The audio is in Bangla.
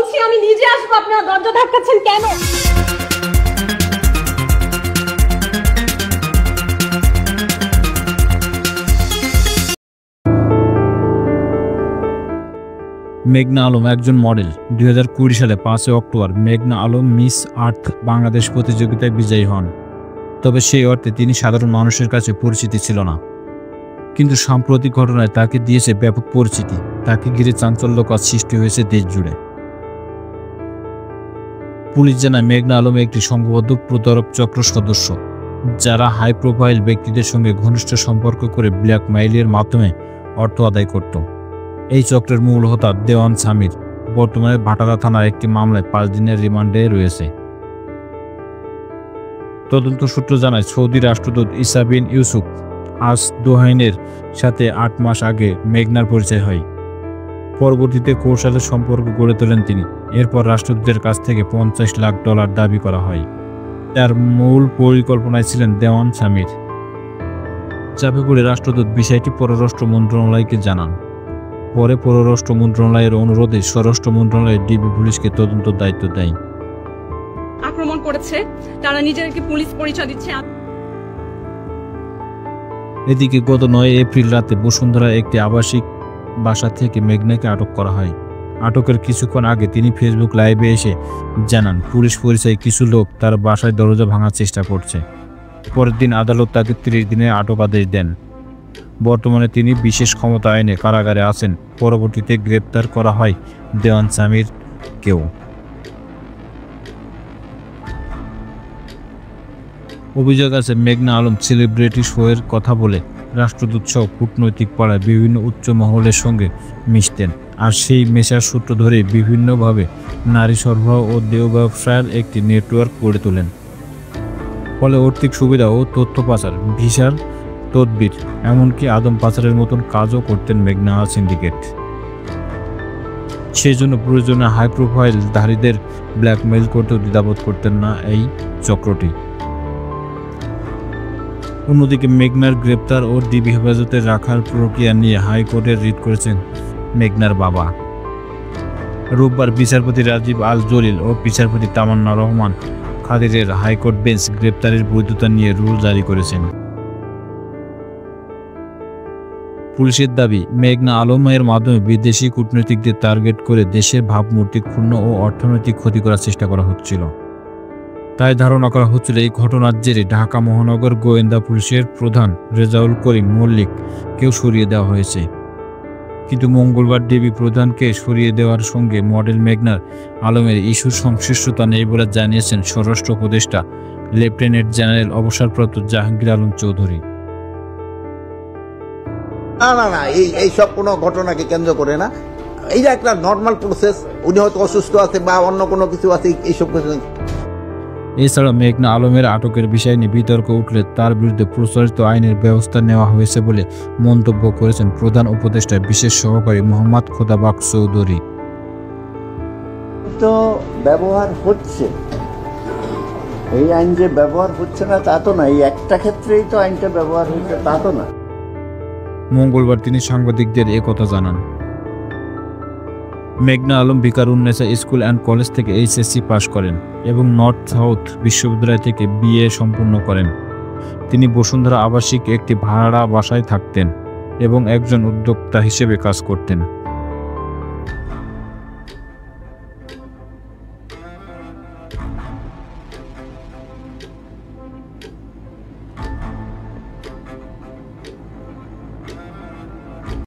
বলছি আমি নিজে আসবো, আপনারা দরজা ধাক্কাচ্ছেন কেন? মেঘনা আলম একজন মডেল। 2020 সালে 5 অক্টোবর মেঘনা আলম মিস আর্থ বাংলাদেশ প্রতিযোগিতায় বিজয়ী হন। তবে সেই অর্থে তিনি সাধারণ মানুষের কাছে পরিচিতি ছিল না, কিন্তু সাম্প্রতিক ঘটনায় তাকে দিয়েছে ব্যাপক পরিচিতি। তাকে ঘিরে চাঞ্চল্যকর সৃষ্টি হয়েছে দেশ জুড়ে। পুলিশ জানায় মেঘনা আলম একটি সংঘবদ্ধ প্রতারক চক্র সদস্য, যারা হাই প্রোফাইল ব্যক্তিদের সঙ্গে ঘনিষ্ঠ সম্পর্ক করে ব্ল্যাকমেইলের মাধ্যমে অর্থ আদায় করত। এই চক্রের মূল হোতা দেওয়ান সামির বর্তমানে ভাটারা থানার একটি মামলায় 5 দিনের রিমান্ডে রয়েছে। তদন্ত সূত্র জানায় সৌদি রাষ্ট্রদূত ইসা বিন ইউসুফ আস দোহাইনের সাথে 8 মাস আগে মেঘনার পরিচয় হয়। পরবর্তীতে কৌশলে সম্পর্ক গড়ে তোলেন তিনি। এরপর রাষ্ট্রদূতের কাছ থেকে $50 লাখ দাবি করা হয়। তার মূল পরিকল্পনায় ছিলেন দেওয়ান সামির। চাপে পড়ে রাষ্ট্রদূত বিষয়টি পররাষ্ট্র মন্ত্রণালয়কে জানান। পরে পররাষ্ট্র মন্ত্রণালয়ের অনুরোধে স্বরাষ্ট্র মন্ত্রণালয় ডিবি পুলিশকে তদন্ত দায়িত্ব দেয়। আক্রমণ করেছে, তারা নিজেদেরকে পুলিশ পরিচয় দিচ্ছে। এদিকে গত 9 এপ্রিল রাতে বসুন্ধরা একটি আবাসিক বাসা থেকে মেঘনাকে আটক করা হয়। আটকের কিছুক্ষণ আগে তিনি ফেসবুক লাইভে এসে জানান পুলিশ পরিচয়ে কিছু লোক তার বাসায় দরজা ভাঙার চেষ্টা করছে। পরের দিন আদালত তাকে 30 দিনের আটক আদেশ দেন। বর্তমানে তিনি বিশেষ ক্ষমতা আইনে কারাগারে আছেন। পরবর্তীতে গ্রেপ্তার করা হয় দেওয়ান সামিরকেও। অভিযোগ আছে মেঘনা আলম সেলিব্রিটি শোয়ের কথা বলে রাষ্ট্রদূত সহ কূটনৈতিক পাড়ায় বিভিন্ন উচ্চ মহলের সঙ্গে মিশতেন, আর সেই মেশার সূত্র ধরে বিভিন্নভাবে নারী সরবরাহ ও দেহ ব্যবসার একটি নেটওয়ার্ক গড়ে তোলেন। ফলে আর্থিক সুবিধা ও তথ্য পাচার, ভিসার তদবির, এমনকি আদম পাচারের মতন কাজও করতেন মেঘনা সিন্ডিকেট। সেই জন্য প্রয়োজনে হাই প্রোফাইল ধারীদের ব্ল্যাকমেইল করতেও দ্বিধাবোধ করতেন না এই চক্রটি। অন্যদিকে মেঘনার গ্রেপ্তার ও ডিবি হেফাজতে রাখার প্রক্রিয়া নিয়ে হাইকোর্টে রিট করেছেন মেঘনার বাবা। রোববার বিচারপতি রাজীব আল জলিল ও বিচারপতি তামান্না রহমান খাদিরের হাইকোর্ট বেঞ্চ গ্রেপ্তারের বৈধতা নিয়ে রুল জারি করেছেন। পুলিশের দাবি, মেঘনা আলমের মাধ্যমে বিদেশি কূটনীতিকদের টার্গেট করে দেশের ভাবমূর্তি ক্ষুণ্ণ ও অর্থনৈতিক ক্ষতি করার চেষ্টা করা হচ্ছিল। তাই ধারণা করা হচ্ছিল এই ঘটনার জেরে ঢাকা মহানগর গোয়েন্দা পুলিশের প্রধান রেজাউল করিম মল্লিককেও সরিয়ে দেওয়া হয়েছে। কিন্তু মঙ্গলবার ডিবি প্রধানকে সরিয়ে দেওয়ার সঙ্গে মডেল মেঘনা আলমের ইস্যুর সংশ্লিষ্টতা নেই বলে জানিয়েছেন স্বরাষ্ট্র উপদেষ্টা লেফটেন্যান্ট জেনারেল অবসরপ্রাপ্ত জাহাঙ্গীর আলম চৌধুরী। না এইসব কোনো ঘটনাকে কেন্দ্র করে না, এইটা একটা নর্মাল প্রসেস। উনি হয়তো অসুস্থ আছে বা অন্য কোনো কিছু আছে, এইসব কিছু। এছাড়া মেঘনা আলমের আটকের বিষয় নিয়ে বিতর্ক উঠলে তার বিরুদ্ধে প্রচলিত আইনের ব্যবস্থা নেওয়া হয়েছে বলে মন্তব্য করেছেন প্রধান উপদেষ্টা বিশেষ সহকারী মোহাম্মদ খোদাবাক চৌধুরী। তো ব্যবহার হচ্ছে, এই আইন যে ব্যবহার হচ্ছে না তা তো না, এই একটা ক্ষেত্রেই তো আইনটা ব্যবহার হচ্ছে তা তো না। মঙ্গলবার তিনি সাংবাদিকদের একথা জানান। মেঘনা Alam Viqarunnisa school and college থেকে এইচএসসি পাশ করেন এবং নর্থ সাউথ বিশ্ববিদ্যালয় থেকে বিএ সম্পূর্ণ করেন। তিনি বসুন্ধরা আবাসিক একটি ভাড়া বাসায় থাকতেন এবং একজন উদ্যোক্তা হিসেবে কাজ করতেন।